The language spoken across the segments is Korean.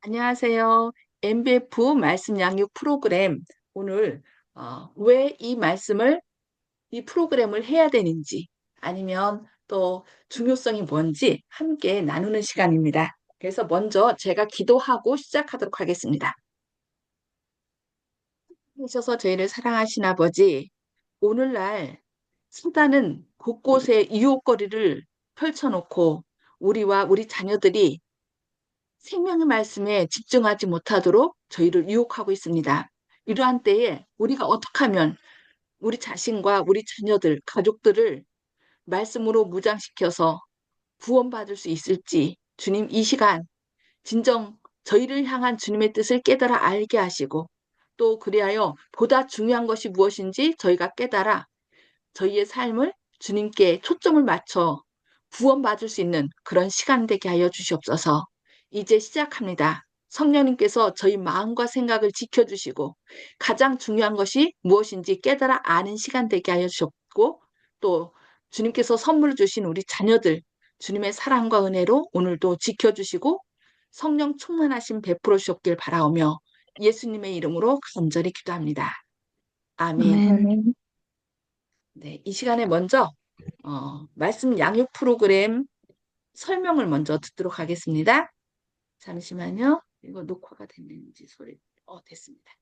안녕하세요. MBF 말씀 양육 프로그램 오늘 왜 이 프로그램을 해야 되는지 아니면 또 중요성이 뭔지 함께 나누는 시간입니다. 그래서 먼저 제가 기도하고 시작하도록 하겠습니다. 하셔서 저희를 사랑하신 아버지, 오늘날 사단은 곳곳에 유혹거리를 펼쳐놓고 우리와 우리 자녀들이 생명의 말씀에 집중하지 못하도록 저희를 유혹하고 있습니다. 이러한 때에 우리가 어떻게 하면 우리 자신과 우리 자녀들, 가족들을 말씀으로 무장시켜서 구원받을 수 있을지 주님 이 시간 진정 저희를 향한 주님의 뜻을 깨달아 알게 하시고 또 그리하여 보다 중요한 것이 무엇인지 저희가 깨달아 저희의 삶을 주님께 초점을 맞춰 구원받을 수 있는 그런 시간 되게 하여 주시옵소서. 이제 시작합니다. 성령님께서 저희 마음과 생각을 지켜주시고 가장 중요한 것이 무엇인지 깨달아 아는 시간 되게 하여 주셨고 또 주님께서 선물 주신 우리 자녀들 주님의 사랑과 은혜로 오늘도 지켜주시고 성령 충만하심 베풀어 주셨길 바라오며 예수님의 이름으로 간절히 기도합니다. 아멘. 아멘. 네, 이 시간에 먼저 말씀 양육 프로그램 설명을 먼저 듣도록 하겠습니다. 잠시만요. 이거 녹화가 됐는지 소리. 됐습니다.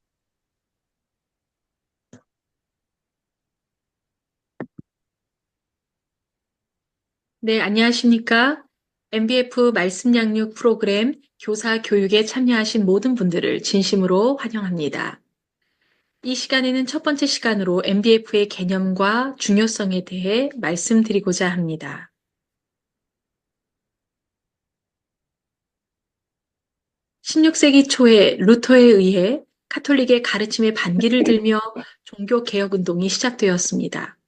네, 안녕하십니까? MBF 말씀 양육 프로그램 교사 교육에 참여하신 모든 분들을 진심으로 환영합니다. 이 시간에는 첫 번째 시간으로 MBF의 개념과 중요성에 대해 말씀드리고자 합니다. 16세기 초에 루터에 의해 카톨릭의 가르침에 반기를 들며 종교 개혁 운동이 시작되었습니다.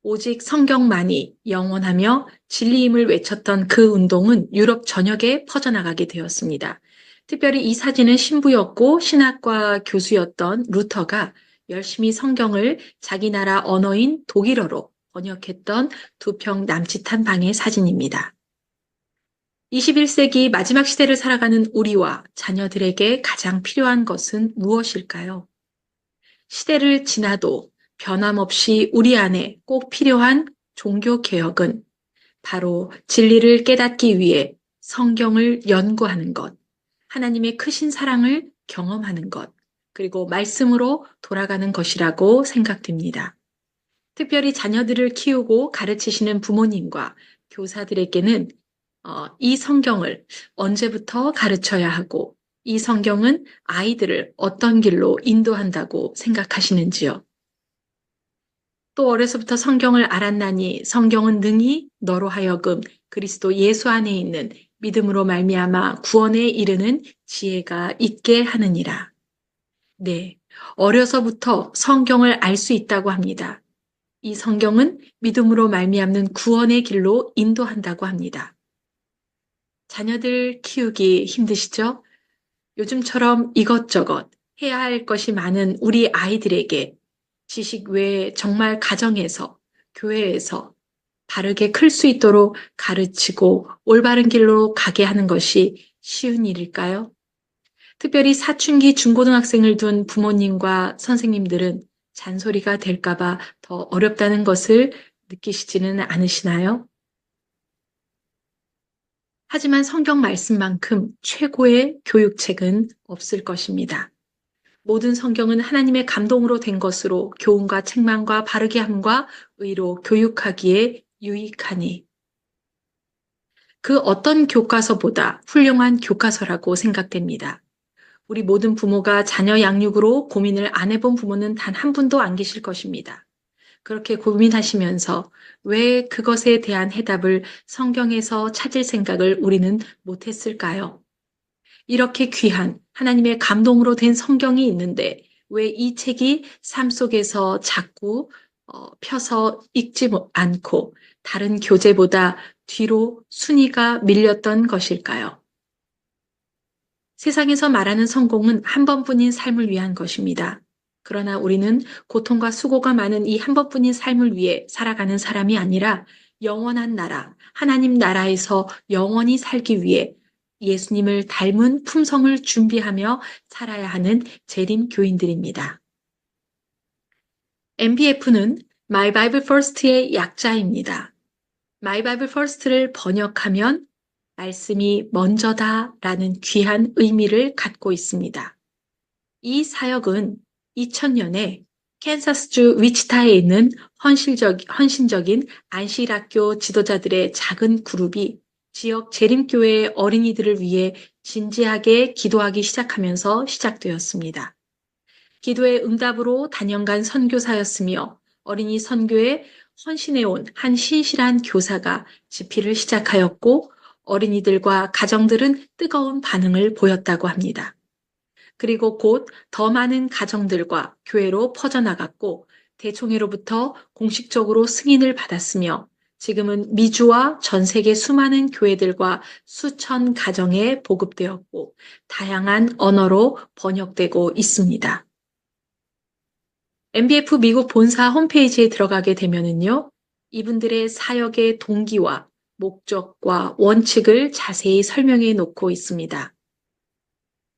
오직 성경만이 영원하며 진리임을 외쳤던 그 운동은 유럽 전역에 퍼져나가게 되었습니다. 특별히 이 사진은 신부였고 신학과 교수였던 루터가 열심히 성경을 자기 나라 언어인 독일어로 번역했던 두 평 남짓한 방의 사진입니다. 21세기 마지막 시대를 살아가는 우리와 자녀들에게 가장 필요한 것은 무엇일까요? 시대를 지나도 변함없이 우리 안에 꼭 필요한 종교 개혁은 바로 진리를 깨닫기 위해 성경을 연구하는 것, 하나님의 크신 사랑을 경험하는 것, 그리고 말씀으로 돌아가는 것이라고 생각됩니다. 특별히 자녀들을 키우고 가르치시는 부모님과 교사들에게는 이 성경을 언제부터 가르쳐야 하고 이 성경은 아이들을 어떤 길로 인도한다고 생각하시는지요? 또 어려서부터 성경을 알았나니 성경은 능히 너로 하여금 그리스도 예수 안에 있는 믿음으로 말미암아 구원에 이르는 지혜가 있게 하느니라. 네, 어려서부터 성경을 알 수 있다고 합니다. 이 성경은 믿음으로 말미암는 구원의 길로 인도한다고 합니다. 자녀들 키우기 힘드시죠? 요즘처럼 이것저것 해야 할 것이 많은 우리 아이들에게 지식 외에 정말 가정에서, 교회에서 바르게 클 수 있도록 가르치고 올바른 길로 가게 하는 것이 쉬운 일일까요? 특별히 사춘기 중고등학생을 둔 부모님과 선생님들은 잔소리가 될까봐 더 어렵다는 것을 느끼시지는 않으시나요? 하지만 성경 말씀만큼 최고의 교육책은 없을 것입니다. 모든 성경은 하나님의 감동으로 된 것으로 교훈과 책망과 바르게 함과 의로 교육하기에 유익하니 그 어떤 교과서보다 훌륭한 교과서라고 생각됩니다. 우리 모든 부모가 자녀 양육으로 고민을 안 해본 부모는 단 한 분도 안 계실 것입니다. 그렇게 고민하시면서 왜 그것에 대한 해답을 성경에서 찾을 생각을 우리는 못했을까요? 이렇게 귀한 하나님의 감동으로 된 성경이 있는데 왜 이 책이 삶 속에서 자꾸 펴서 읽지 않고 다른 교재보다 뒤로 순위가 밀렸던 것일까요? 세상에서 말하는 성공은 한 번뿐인 삶을 위한 것입니다. 그러나 우리는 고통과 수고가 많은 이 한 번뿐인 삶을 위해 살아가는 사람이 아니라 영원한 나라, 하나님 나라에서 영원히 살기 위해 예수님을 닮은 품성을 준비하며 살아야 하는 재림 교인들입니다. MBF는 My Bible First의 약자입니다. My Bible First를 번역하면 말씀이 먼저다 라는 귀한 의미를 갖고 있습니다. 이 사역은 2000년에 캔사스주 위치타에 있는 헌신적인 안식일학교 지도자들의 작은 그룹이 지역 재림교회 어린이들을 위해 진지하게 기도하기 시작하면서 시작되었습니다. 기도의 응답으로 단연간 선교사였으며 어린이 선교에 헌신해온 한 신실한 교사가 집필을 시작하였고 어린이들과 가정들은 뜨거운 반응을 보였다고 합니다. 그리고 곧 더 많은 가정들과 교회로 퍼져나갔고 대총회로부터 공식적으로 승인을 받았으며 지금은 미주와 전 세계 수많은 교회들과 수천 가정에 보급되었고 다양한 언어로 번역되고 있습니다. MBF 미국 본사 홈페이지에 들어가게 되면은요, 이분들의 사역의 동기와 목적과 원칙을 자세히 설명해 놓고 있습니다.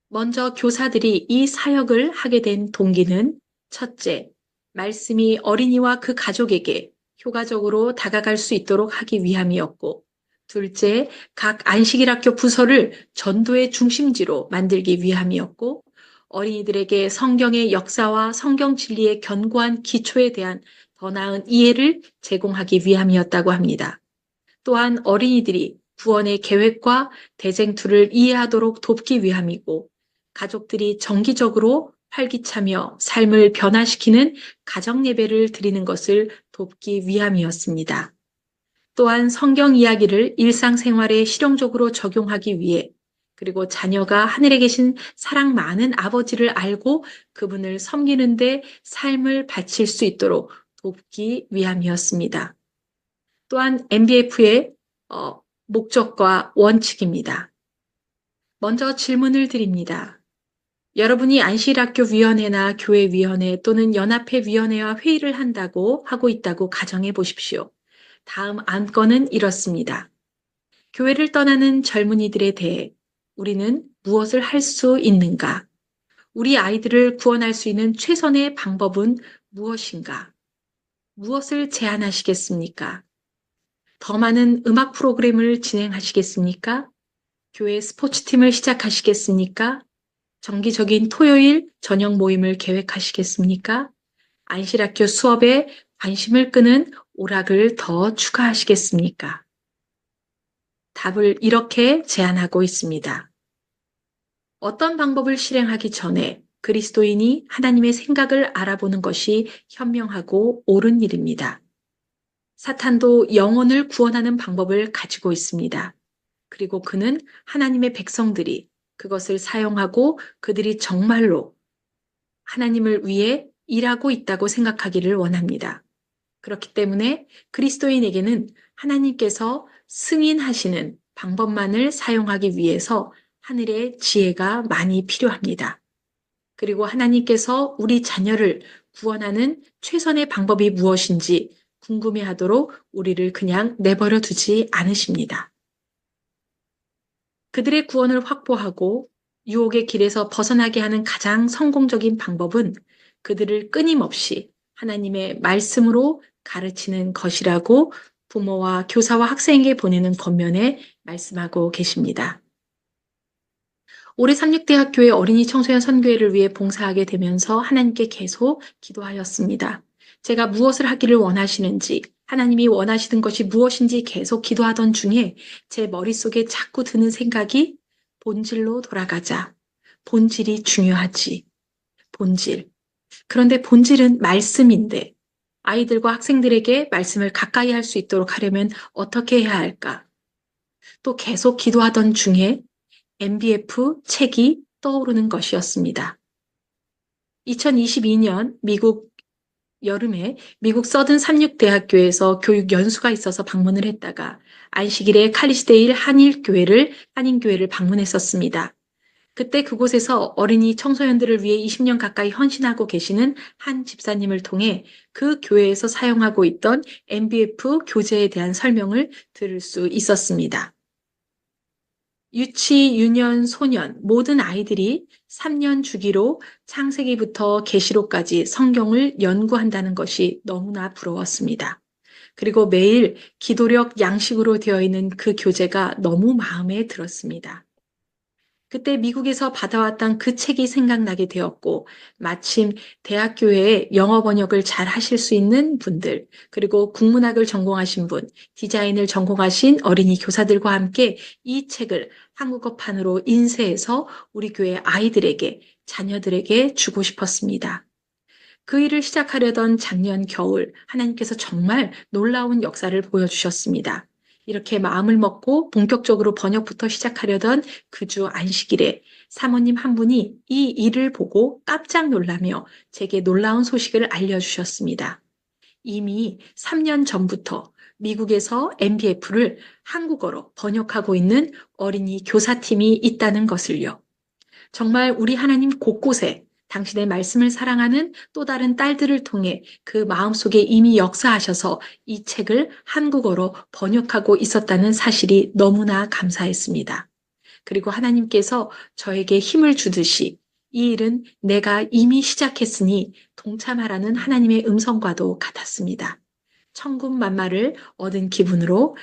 먼저 교사들이 이 사역을 하게 된 동기는 첫째, 말씀이 어린이와 그 가족에게 효과적으로 다가갈 수 있도록 하기 위함이었고, 둘째, 각 안식일학교 부서를 전도의 중심지로 만들기 위함이었고, 어린이들에게 성경의 역사와 성경 진리의 견고한 기초에 대한 더 나은 이해를 제공하기 위함이었다고 합니다. 또한 어린이들이 구원의 계획과 대쟁투를 이해하도록 돕기 위함이고, 가족들이 정기적으로 활기차며 삶을 변화시키는 가정 예배를 드리는 것을 돕기 위함이었습니다. 또한 성경 이야기를 일상생활에 실용적으로 적용하기 위해 그리고 자녀가 하늘에 계신 사랑 많은 아버지를 알고 그분을 섬기는데 삶을 바칠 수 있도록 돕기 위함이었습니다. 또한 MBF의 목적과 원칙입니다. 먼저 질문을 드립니다. 여러분이 안식일학교위원회나 교회위원회 또는 연합회위원회와 회의를 한다고 하고 있다고 가정해 보십시오. 다음 안건은 이렇습니다. 교회를 떠나는 젊은이들에 대해 우리는 무엇을 할 수 있는가? 우리 아이들을 구원할 수 있는 최선의 방법은 무엇인가? 무엇을 제안하시겠습니까? 더 많은 음악 프로그램을 진행하시겠습니까? 교회 스포츠팀을 시작하시겠습니까? 정기적인 토요일 저녁 모임을 계획하시겠습니까? 안식일학교 수업에 관심을 끄는 오락을 더 추가하시겠습니까? 답을 이렇게 제안하고 있습니다. 어떤 방법을 실행하기 전에 그리스도인이 하나님의 생각을 알아보는 것이 현명하고 옳은 일입니다. 사탄도 영혼을 구원하는 방법을 가지고 있습니다. 그리고 그는 하나님의 백성들이 그것을 사용하고 그들이 정말로 하나님을 위해 일하고 있다고 생각하기를 원합니다. 그렇기 때문에 그리스도인에게는 하나님께서 승인하시는 방법만을 사용하기 위해서 하늘의 지혜가 많이 필요합니다. 그리고 하나님께서 우리 자녀를 구원하는 최선의 방법이 무엇인지 궁금해하도록 우리를 그냥 내버려 두지 않으십니다. 그들의 구원을 확보하고 유혹의 길에서 벗어나게 하는 가장 성공적인 방법은 그들을 끊임없이 하나님의 말씀으로 가르치는 것이라고 부모와 교사와 학생에게 보내는 권면에 말씀하고 계십니다. 올해 삼육대학교의 어린이 청소년 선교회를 위해 봉사하게 되면서 하나님께 계속 기도하였습니다. 제가 무엇을 하기를 원하시는지, 하나님이 원하시는 것이 무엇인지 계속 기도하던 중에 제 머릿속에 자꾸 드는 생각이 본질로 돌아가자. 본질이 중요하지. 본질. 그런데 본질은 말씀인데 아이들과 학생들에게 말씀을 가까이 할 수 있도록 하려면 어떻게 해야 할까? 또 계속 기도하던 중에 MBF 책이 떠오르는 것이었습니다. 2022년 미국 여름에 미국 서든 삼육대학교에서 교육 연수가 있어서 방문을 했다가 안식일에 칼리시데일 한인교회를 방문했었습니다. 그때 그곳에서 어린이 청소년들을 위해 20년 가까이 헌신하고 계시는 한 집사님을 통해 그 교회에서 사용하고 있던 MBF 교재에 대한 설명을 들을 수 있었습니다. 유치, 유년, 소년 모든 아이들이 3년 주기로 창세기부터 계시록까지 성경을 연구한다는 것이 너무나 부러웠습니다. 그리고 매일 기도력 양식으로 되어 있는 그 교재가 너무 마음에 들었습니다. 그때 미국에서 받아왔던 그 책이 생각나게 되었고, 마침 대학교에 영어 번역을 잘 하실 수 있는 분들, 그리고 국문학을 전공하신 분, 디자인을 전공하신 어린이 교사들과 함께 이 책을 한국어판으로 인쇄해서 우리 교회 아이들에게, 자녀들에게 주고 싶었습니다. 그 일을 시작하려던 작년 겨울, 하나님께서 정말 놀라운 역사를 보여주셨습니다. 이렇게 마음을 먹고 본격적으로 번역부터 시작하려던 그 주 안식일에 사모님 한 분이 이 일을 보고 깜짝 놀라며 제게 놀라운 소식을 알려주셨습니다. 이미 3년 전부터 미국에서 MBF를 한국어로 번역하고 있는 어린이 교사팀이 있다는 것을요. 정말 우리 하나님 곳곳에 당신의 말씀을 사랑하는 또 다른 딸들을 통해 그 마음속에 이미 역사하셔서 이 책을 한국어로 번역하고 있었다는 사실이 너무나 감사했습니다. 그리고 하나님께서 저에게 힘을 주듯이 이 일은 내가 이미 시작했으니 동참하라는 하나님의 음성과도 같았습니다. 천군만마를 얻은 기분으로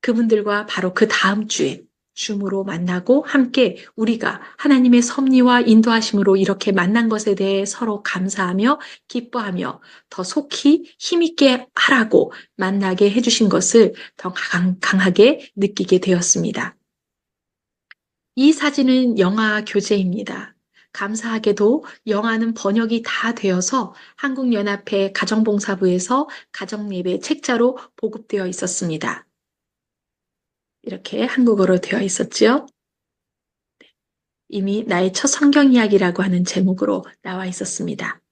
그분들과 바로 그 다음 주에 줌으로 만나고 함께 우리가 하나님의 섭리와 인도하심으로 이렇게 만난 것에 대해 서로 감사하며 기뻐하며 더 속히 힘있게 하라고 만나게 해주신 것을 더 강하게 느끼게 되었습니다. 이 사진은 영아 교재입니다. 감사하게도 영아는 번역이 다 되어서 한국연합회 가정봉사부에서 가정예배 책자로 보급되어 있었습니다. 이렇게 한국어로 되어 있었죠. 이미 나의 첫 성경 이야기라고 하는 제목으로 나와 있었습니다.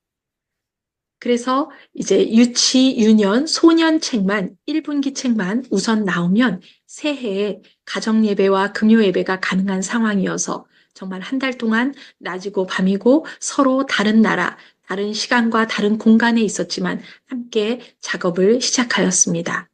그래서 이제 유치, 유년, 소년 책만 1분기 책만 우선 나오면 새해에 가정예배와 금요예배가 가능한 상황이어서 정말 한 달 동안 낮이고 밤이고 서로 다른 나라, 다른 시간과 다른 공간에 있었지만 함께 작업을 시작하였습니다.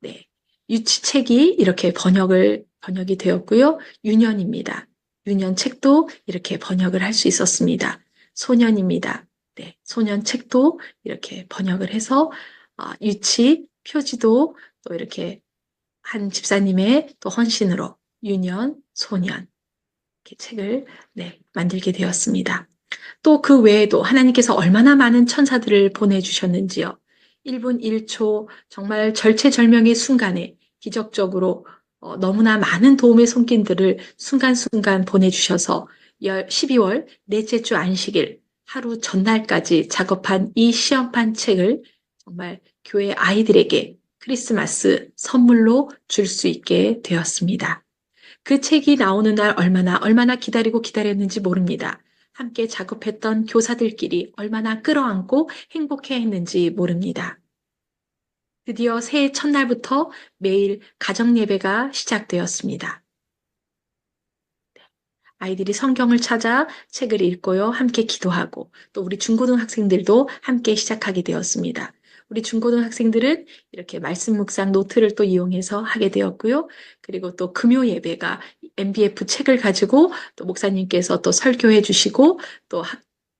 네. 유치책이 이렇게 번역이 되었고요. 유년입니다. 유년 책도 이렇게 번역을 할 수 있었습니다. 소년입니다. 네. 소년 책도 이렇게 번역을 해서 유치 표지도 또 이렇게 한 집사님의 또 헌신으로 유년, 소년 이렇게 책을 만들게 되었습니다. 또 그 외에도 하나님께서 얼마나 많은 천사들을 보내주셨는지요. 1분 1초 정말 절체절명의 순간에 기적적으로 너무나 많은 도움의 손길들을 순간순간 보내주셔서 12월 넷째 주 안식일 하루 전날까지 작업한 이 시험판 책을 정말 교회 아이들에게 크리스마스 선물로 줄 수 있게 되었습니다. 그 책이 나오는 날 얼마나 기다렸는지 모릅니다. 함께 작업했던 교사들끼리 얼마나 끌어안고 행복해 했는지 모릅니다. 드디어 새해 첫날부터 매일 가정예배가 시작되었습니다. 아이들이 성경을 찾아 책을 읽고요. 함께 기도하고 또 우리 중고등학생들도 함께 시작하게 되었습니다. 우리 중고등학생들은 이렇게 말씀 묵상 노트를 또 이용해서 하게 되었고요. 그리고 또 금요 예배가 MBF 책을 가지고 또 목사님께서 또 설교해 주시고 또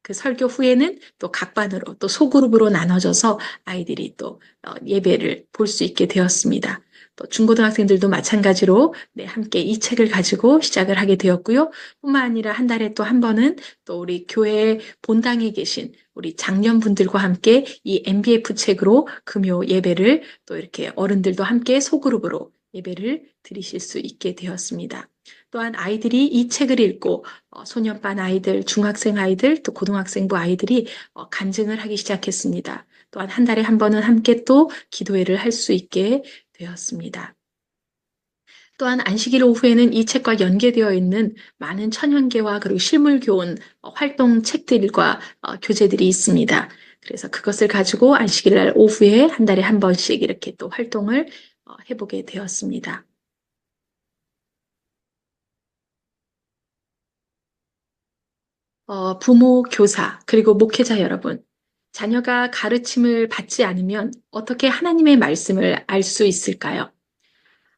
그 설교 후에는 또 각 반으로 또 소그룹으로 나눠져서 아이들이 또 예배를 볼 수 있게 되었습니다. 또 중고등학생들도 마찬가지로 함께 이 책을 가지고 시작을 하게 되었고요. 뿐만 아니라 한 달에 또 한 번은 또 우리 교회 본당에 계신 우리 장년분들과 함께 이 MBF 책으로 금요 예배를 또 이렇게 어른들도 함께 소그룹으로 예배를 드리실 수 있게 되었습니다. 또한 아이들이 이 책을 읽고 소년반 아이들, 중학생 아이들, 또 고등학생부 아이들이 간증을 하기 시작했습니다. 또한 한 달에 한 번은 함께 또 기도회를 할 수 있게 되었습니다. 또한 안식일 오후에는 이 책과 연계되어 있는 많은 천연계와 그리고 실물교훈 활동 책들과 교재들이 있습니다. 그래서 그것을 가지고 안식일 날 오후에 한 달에 한 번씩 이렇게 또 활동을 해보게 되었습니다. 부모, 교사, 그리고 목회자 여러분, 자녀가 가르침을 받지 않으면 어떻게 하나님의 말씀을 알 수 있을까요?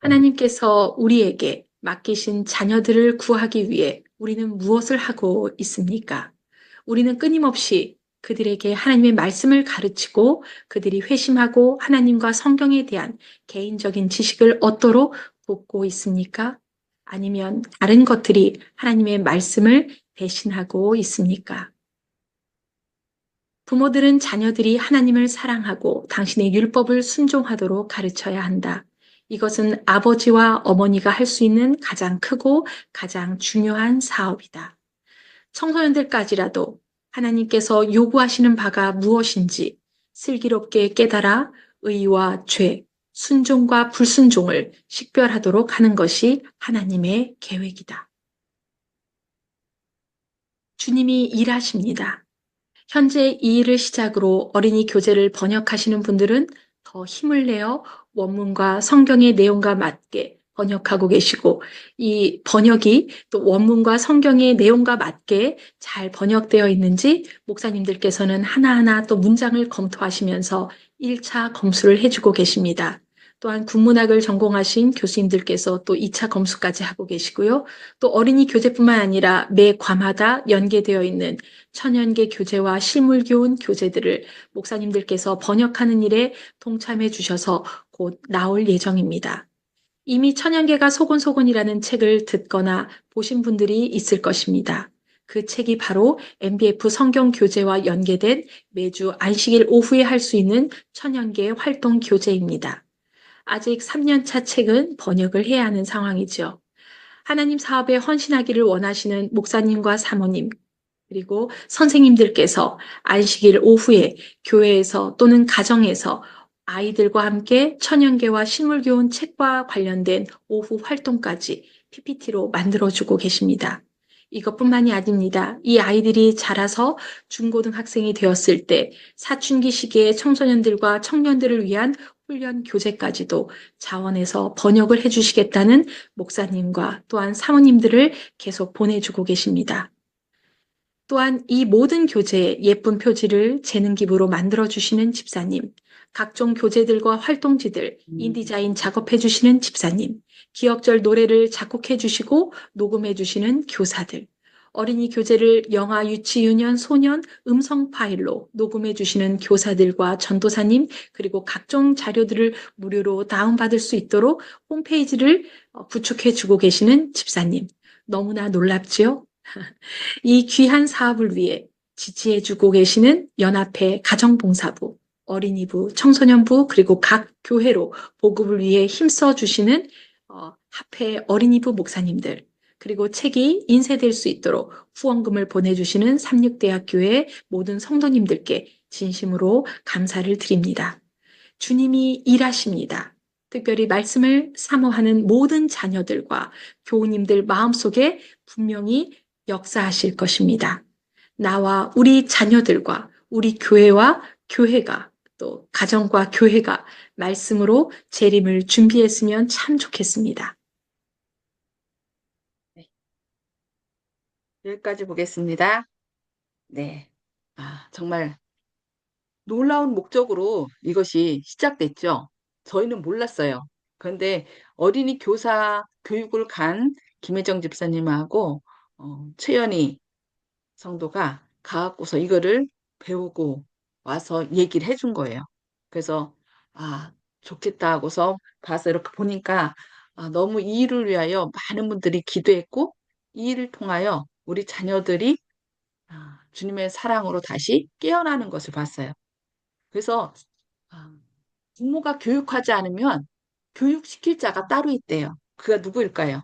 하나님께서 우리에게 맡기신 자녀들을 구하기 위해 우리는 무엇을 하고 있습니까? 우리는 끊임없이 그들에게 하나님의 말씀을 가르치고 그들이 회심하고 하나님과 성경에 대한 개인적인 지식을 얻도록 돕고 있습니까? 아니면 다른 것들이 하나님의 말씀을 대신하고 있습니까? 부모들은 자녀들이 하나님을 사랑하고 당신의 율법을 순종하도록 가르쳐야 한다. 이것은 아버지와 어머니가 할 수 있는 가장 크고 가장 중요한 사업이다. 청소년들까지라도 하나님께서 요구하시는 바가 무엇인지 슬기롭게 깨달아 의와 죄, 순종과 불순종을 식별하도록 하는 것이 하나님의 계획이다. 주님이 일하십니다. 현재 이 일을 시작으로 어린이 교재를 번역하시는 분들은 더 힘을 내어 원문과 성경의 내용과 맞게 번역하고 계시고 이 번역이 또 원문과 성경의 내용과 맞게 잘 번역되어 있는지 목사님들께서는 하나하나 또 문장을 검토하시면서 1차 검수를 해주고 계십니다. 또한 국문학을 전공하신 교수님들께서 또 2차 검수까지 하고 계시고요. 또 어린이 교재뿐만 아니라 매 과마다 연계되어 있는 천연계 교재와 실물교훈 교재들을 목사님들께서 번역하는 일에 동참해 주셔서 곧 나올 예정입니다. 이미 천연계가 소곤소곤이라는 책을 듣거나 보신 분들이 있을 것입니다. 그 책이 바로 MBF 성경 교재와 연계된 매주 안식일 오후에 할 수 있는 천연계 활동 교재입니다. 아직 3년차 책은 번역을 해야 하는 상황이죠. 하나님 사업에 헌신하기를 원하시는 목사님과 사모님, 그리고 선생님들께서 안식일 오후에 교회에서 또는 가정에서 아이들과 함께 천연계와 식물교훈 책과 관련된 오후 활동까지 PPT로 만들어주고 계십니다. 이것뿐만이 아닙니다. 이 아이들이 자라서 중고등학생이 되었을 때 사춘기 시기에 청소년들과 청년들을 위한 훈련 교재까지도 자원해서 번역을 해주시겠다는 목사님과 또한 사모님들을 계속 보내주고 계십니다. 또한 이 모든 교재에 예쁜 표지를 재능 기부로 만들어주시는 집사님, 각종 교재들과 활동지들, 인디자인 작업해주시는 집사님, 기억절 노래를 작곡해주시고 녹음해주시는 교사들, 어린이 교재를 영아, 유치, 유년, 소년, 음성 파일로 녹음해주시는 교사들과 전도사님, 그리고 각종 자료들을 무료로 다운받을 수 있도록 홈페이지를 구축해주고 계시는 집사님. 너무나 놀랍지요? 이 귀한 사업을 위해 지지해주고 계시는 연합회 가정봉사부, 어린이부, 청소년부, 그리고 각 교회로 보급을 위해 힘써 주시는 합회 어린이부 목사님들, 그리고 책이 인쇄될 수 있도록 후원금을 보내주시는 삼육대학교의 모든 성도님들께 진심으로 감사를 드립니다. 주님이 일하십니다. 특별히 말씀을 사모하는 모든 자녀들과 교우님들 마음속에 분명히 역사하실 것입니다. 나와 우리 자녀들과 우리 교회와 교회가 또 가정과 교회가 말씀으로 재림을 준비했으면 참 좋겠습니다. 네, 여기까지 보겠습니다. 네. 정말 놀라운 목적으로 이것이 시작됐죠. 저희는 몰랐어요. 그런데 어린이 교사 교육을 간 김혜정 집사님하고 최연희 성도가 가갖고서 이거를 배우고 와서 얘기를 해준 거예요. 그래서 아 좋겠다 하고서 가서 이렇게 보니까 너무 이 일을 위하여 많은 분들이 기도했고 이 일을 통하여 우리 자녀들이 주님의 사랑으로 다시 깨어나는 것을 봤어요. 그래서 아, 부모가 교육하지 않으면 교육시킬 자가 따로 있대요. 그가 누구일까요?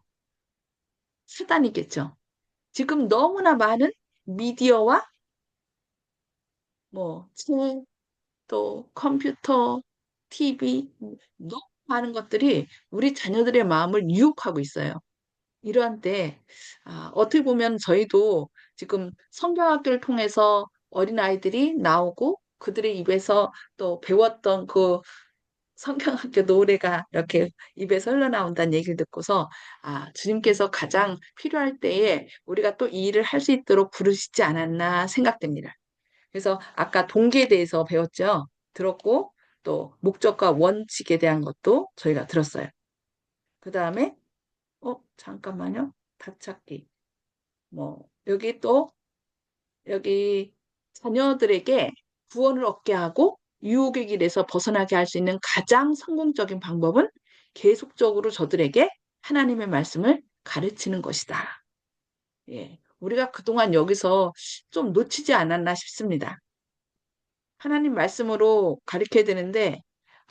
사단이겠죠. 지금 너무나 많은 미디어와 책, 또 컴퓨터, TV, 너무 많은 것들이 우리 자녀들의 마음을 유혹하고 있어요. 이러한 때, 어떻게 보면 저희도 지금 성경학교를 통해서 어린아이들이 나오고 그들의 입에서 또 배웠던 그 성경학교 노래가 이렇게 입에서 흘러나온다는 얘기를 듣고서 아, 주님께서 가장 필요할 때에 우리가 또 이 일을 할 수 있도록 부르시지 않았나 생각됩니다. 그래서 아까 동기에 대해서 배웠죠. 들었고 또 목적과 원칙에 대한 것도 저희가 들었어요. 그 다음에 잠깐만요. 답찾기. 여기 또 여기 자녀들에게 구원을 얻게 하고 유혹의 길에서 벗어나게 할 수 있는 가장 성공적인 방법은 계속적으로 저들에게 하나님의 말씀을 가르치는 것이다. 예. 우리가 그동안 여기서 좀 놓치지 않았나 싶습니다. 하나님 말씀으로 가르쳐야 되는데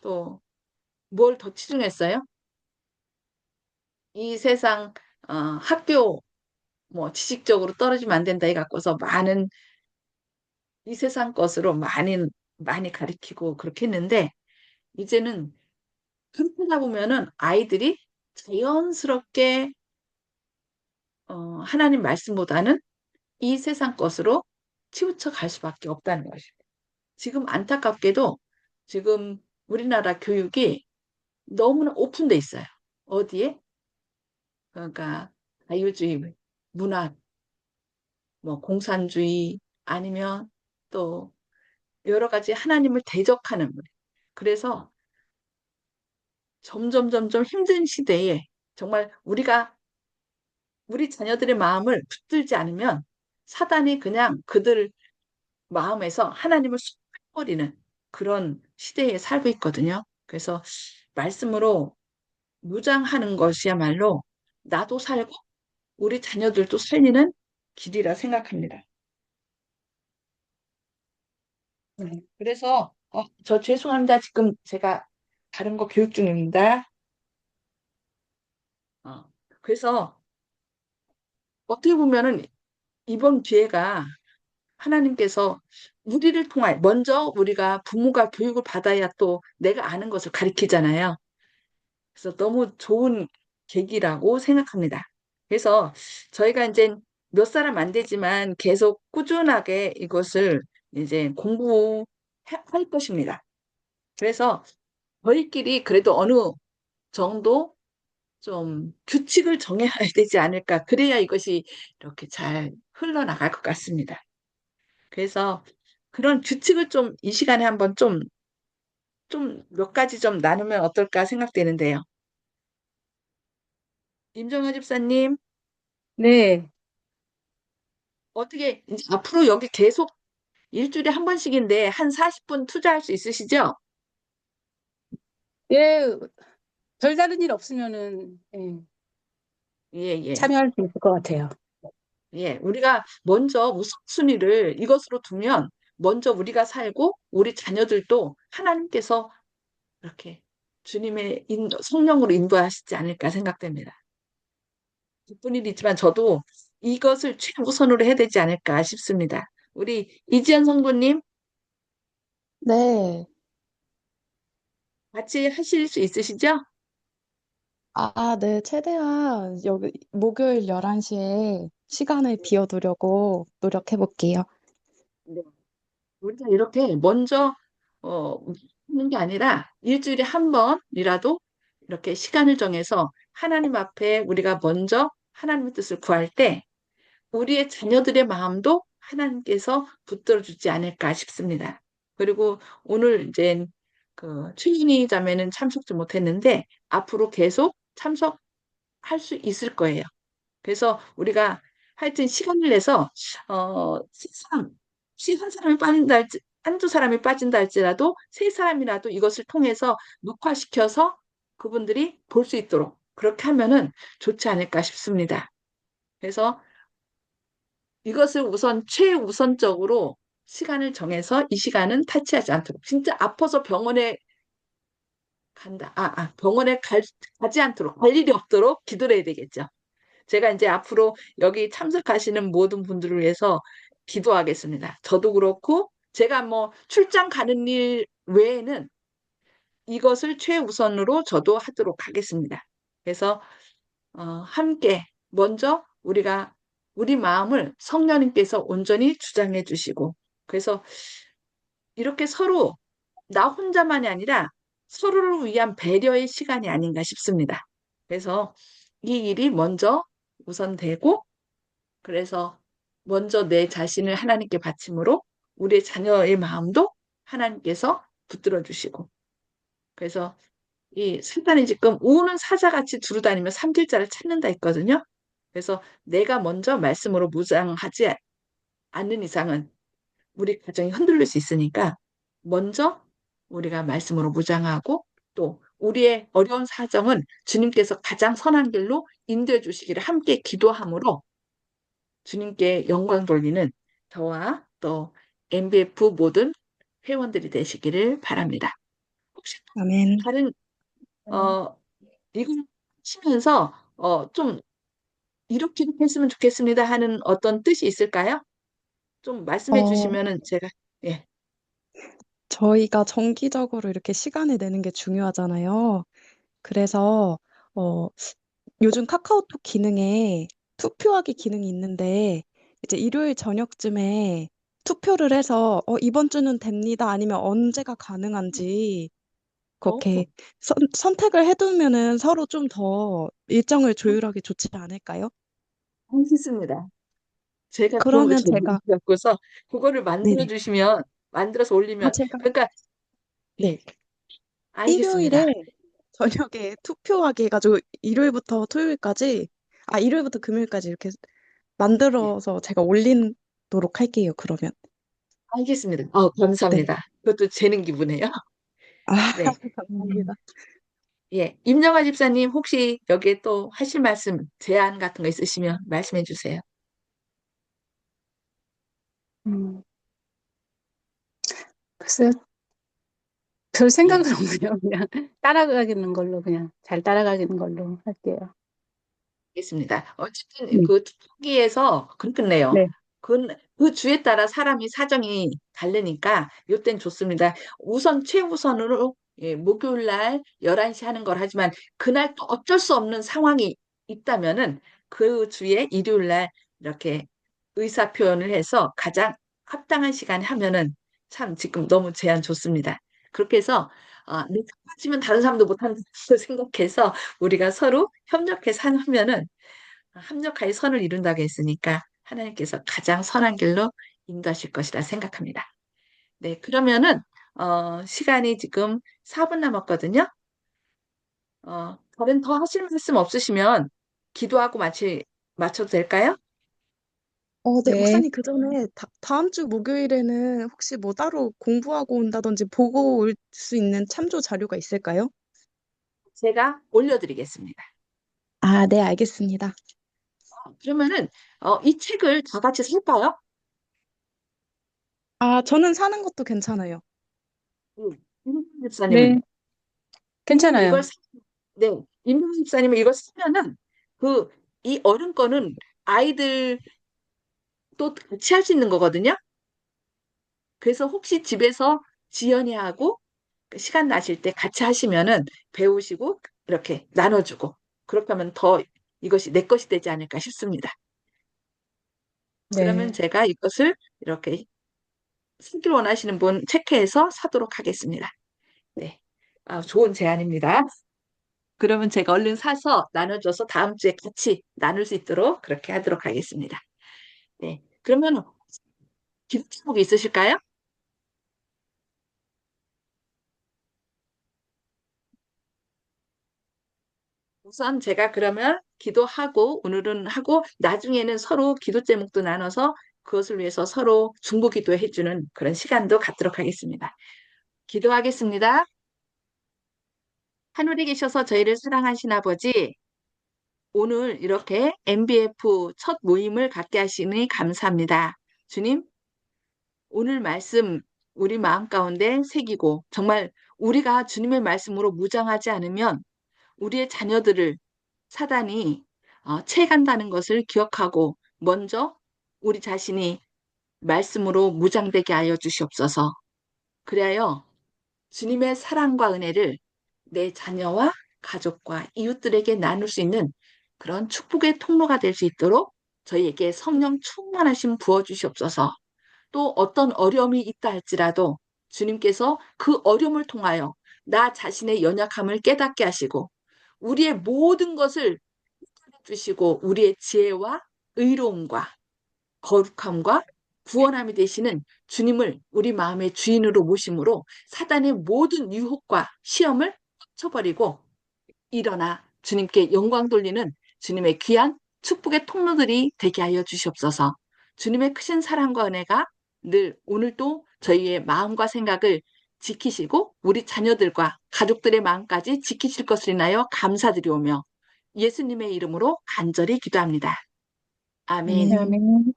또 뭘 더 치중했어요? 이 세상 학교 지식적으로 떨어지면 안 된다 해 갖고서 많은 이 세상 것으로 많이 많이 가르치고 그렇게 했는데 이제는 그렇게 하다 보면은 아이들이 자연스럽게 하나님 말씀보다는 이 세상 것으로 치우쳐 갈 수밖에 없다는 것입니다. 지금 안타깝게도 지금 우리나라 교육이 너무나 오픈돼 있어요. 어디에? 그러니까 자유주의, 문화, 공산주의 아니면 또 여러 가지 하나님을 대적하는 분. 그래서 점점 힘든 시대에 정말 우리 자녀들의 마음을 붙들지 않으면 사단이 그냥 그들 마음에서 하나님을 쑥 빼버리는 그런 시대에 살고 있거든요. 그래서 말씀으로 무장하는 것이야말로 나도 살고 우리 자녀들도 살리는 길이라 생각합니다. 그래서 저 죄송합니다. 지금 제가 다른 거 교육 중입니다. 어, 그래서 어떻게 보면은 이번 기회가 하나님께서 우리를 통해 먼저 우리가 부모가 교육을 받아야 또 내가 아는 것을 가르치잖아요. 그래서 너무 좋은 계기라고 생각합니다. 그래서 저희가 이제 몇 사람 안 되지만 계속 꾸준하게 이것을 이제 공부할 것입니다. 그래서 저희끼리 그래도 어느 정도 좀 규칙을 정해야 되지 않을까. 그래야 이것이 이렇게 잘 흘러나갈 것 같습니다. 그래서 그런 규칙을 좀 이 시간에 한번 좀 몇 가지 좀 나누면 어떨까 생각되는데요. 임정화 집사님, 네, 어떻게 이제 앞으로 여기 계속 일주일에 한 번씩인데 한 40분 투자할 수 있으시죠? 예, 별다른 일 없으면은 예, 예, 예. 참여할 수 있을 것 같아요. 예. 우리가 먼저 우선순위를 이것으로 두면 먼저 우리가 살고 우리 자녀들도 하나님께서 이렇게 주님의 성령으로 인도하시지 않을까 생각됩니다. 기쁜 일이지만 저도 이것을 최우선으로 해야 되지 않을까 싶습니다. 우리 이지연 성도님 네. 같이 하실 수 있으시죠? 네. 최대한 여기 목요일 11시에 시간을 비워두려고 노력해 볼게요. 네. 우리가 이렇게 먼저 하는 게 아니라 일주일에 한 번이라도 이렇게 시간을 정해서 하나님 앞에 우리가 먼저 하나님의 뜻을 구할 때 우리의 자녀들의 마음도 하나님께서 붙들어 주지 않을까 싶습니다. 그리고 오늘 이제 그 최윤희 자매는 참석도 못했는데 앞으로 계속 참석할 수 있을 거예요. 그래서 우리가 하여튼 시간을 내서 세 사람, 한 사람이 빠진다 할지 한두 사람이 빠진다 할지라도 세 사람이라도 이것을 통해서 녹화시켜서 그분들이 볼 수 있도록 그렇게 하면은 좋지 않을까 싶습니다. 그래서 이것을 우선 최우선적으로 시간을 정해서 이 시간은 탈취하지 않도록 진짜 아파서 병원에 병원에 가지 않도록 갈 일이 없도록 기도를 해야 되겠죠. 제가 이제 앞으로 여기 참석하시는 모든 분들을 위해서 기도하겠습니다. 저도 그렇고 제가 출장 가는 일 외에는 이것을 최우선으로 저도 하도록 하겠습니다. 그래서 함께 먼저 우리가 우리 마음을 성령님께서 온전히 주장해 주시고 그래서 이렇게 서로 나 혼자만이 아니라 서로를 위한 배려의 시간이 아닌가 싶습니다. 그래서 이 일이 먼저 우선되고, 그래서 먼저 내 자신을 하나님께 바침으로 우리의 자녀의 마음도 하나님께서 붙들어 주시고, 그래서 이 사탄이 지금 우는 사자같이 두루다니며 삼킬자를 찾는다 했거든요. 그래서 내가 먼저 말씀으로 무장하지 않는 이상은 우리 가정이 흔들릴 수 있으니까 먼저 우리가 말씀으로 무장하고, 또 우리의 어려운 사정은 주님께서 가장 선한 길로 인도해 주시기를 함께 기도함으로 주님께 영광 돌리는 저와 또 MBF 모든 회원들이 되시기를 바랍니다. 혹시 아멘. 다른 어 이거 치면서 좀 이렇게 했으면 좋겠습니다 하는 어떤 뜻이 있을까요? 좀 말씀해 어, 주시면은 제가. 예, 저희가 정기적으로 이렇게 시간을 내는 게 중요하잖아요. 그래서, 어, 요즘 카카오톡 기능에 투표하기 기능이 있는데, 이제 일요일 저녁쯤에 투표를 해서, 이번 주는 됩니다. 아니면 언제가 가능한지, 어, 그렇게 선택을 해두면은 서로 좀 더 일정을 조율하기 좋지 않을까요? 알겠습니다. 제가 그런 거 그러면 잘 제가, 몰라갖고서 그거를 만들어 네네. 주시면, 만들어서 올리면, 제가, 그러니까. 예, 네. 일요일에 알겠습니다. 저녁에 투표하기 해가지고 일요일부터 토요일까지, 일요일부터 금요일까지 이렇게 예, 만들어서 제가 올리도록 할게요, 그러면. 알겠습니다. 네. 감사합니다. 그것도 재능 기부네요. 아, 네. 감사합니다. 예, 임정아 집사님 혹시 여기에 또 하실 말씀, 제안 같은 거 있으시면 말씀해 주세요. 음, 글쎄요. 별 예. 생각은 없네요. 그냥 따라가기는 걸로 그냥 잘 따라가기는 걸로 할게요. 알겠습니다. 어쨌든 네. 그 투표기에서 끝내요. 네. 그 주에 따라 사람이 사정이 다르니까 이땐 좋습니다. 우선 최우선으로 목요일 날 11시 하는 걸 하지만 그날 또 어쩔 수 없는 상황이 있다면은 그 주에 일요일 날 이렇게 의사 표현을 해서 가장 합당한 시간에 하면은 참 지금 너무 제안 좋습니다. 그렇게 해서 내가 빠지면 다른 사람도 못한다고 생각해서 우리가 서로 협력해서 하면은 합력하여 선을 이룬다고 했으니까 하나님께서 가장 선한 길로 인도하실 것이라 생각합니다. 네, 그러면은 시간이 지금 4분 남았거든요. 다른 더 하실 말씀 없으시면 기도하고 마쳐도 될까요? 네, 네. 목사님, 그 전에 다음 주 목요일에는 혹시 뭐 따로 공부하고 온다든지 보고 올 수 있는 참조 자료가 있을까요? 제가 올려드리겠습니다. 네, 알겠습니다. 그러면은 이 책을 다 같이 살까요? 저는 사는 것도 괜찮아요. 임금 집사님은 네. 이걸 괜찮아요. 네, 임금 집사님은 이걸 쓰면은 그 이 어른 거는 아이들 또 같이 할 수 있는 거거든요. 그래서 혹시 집에서 지연이하고 시간 나실 때 같이 하시면은 배우시고 이렇게 나눠주고 그렇게 하면 더 이것이 내 것이 되지 않을까 싶습니다. 그러면 네. 제가 이것을 이렇게 쓰길 원하시는 분 체크해서 사도록 하겠습니다. 네. 좋은 제안입니다. 그러면 제가 얼른 사서 나눠줘서 다음 주에 같이 나눌 수 있도록 그렇게 하도록 하겠습니다. 네. 그러면 기도 제목이 있으실까요? 우선 제가 그러면 기도하고 오늘은 하고 나중에는 서로 기도 제목도 나눠서 그것을 위해서 서로 중보 기도해 주는 그런 시간도 갖도록 하겠습니다. 기도하겠습니다. 하늘에 계셔서 저희를 사랑하신 아버지, 오늘 이렇게 MBF 첫 모임을 갖게 하시니 감사합니다. 주님, 오늘 말씀 우리 마음 가운데 새기고 정말 우리가 주님의 말씀으로 무장하지 않으면 우리의 자녀들을 사단이 채간다는 것을 기억하고 먼저 우리 자신이 말씀으로 무장되게 하여 주시옵소서. 그리하여 주님의 사랑과 은혜를 내 자녀와 가족과 이웃들에게 나눌 수 있는 그런 축복의 통로가 될 수 있도록 저희에게 성령 충만하심 부어 주시옵소서. 또 어떤 어려움이 있다 할지라도 주님께서 그 어려움을 통하여 나 자신의 연약함을 깨닫게 하시고 우리의 모든 것을 주시고 우리의 지혜와 의로움과 거룩함과 구원함이 되시는 주님을 우리 마음의 주인으로 모심으로 사단의 모든 유혹과 시험을 쳐버리고 일어나 주님께 영광 돌리는 주님의 귀한 축복의 통로들이 되게 하여 주시옵소서. 주님의 크신 사랑과 은혜가 늘 오늘도 저희의 마음과 생각을 지키시고 우리 자녀들과 가족들의 마음까지 지키실 것을 인하여 감사드리오며 예수님의 이름으로 간절히 기도합니다. 아멘. 아멘. 아멘.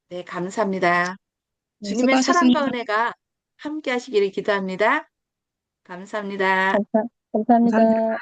네, 감사합니다. 네, 주님의 사랑과 수고하셨습니다. 은혜가 함께 하시기를 기도합니다. 감사합니다. 감사합니다. 감사합니다.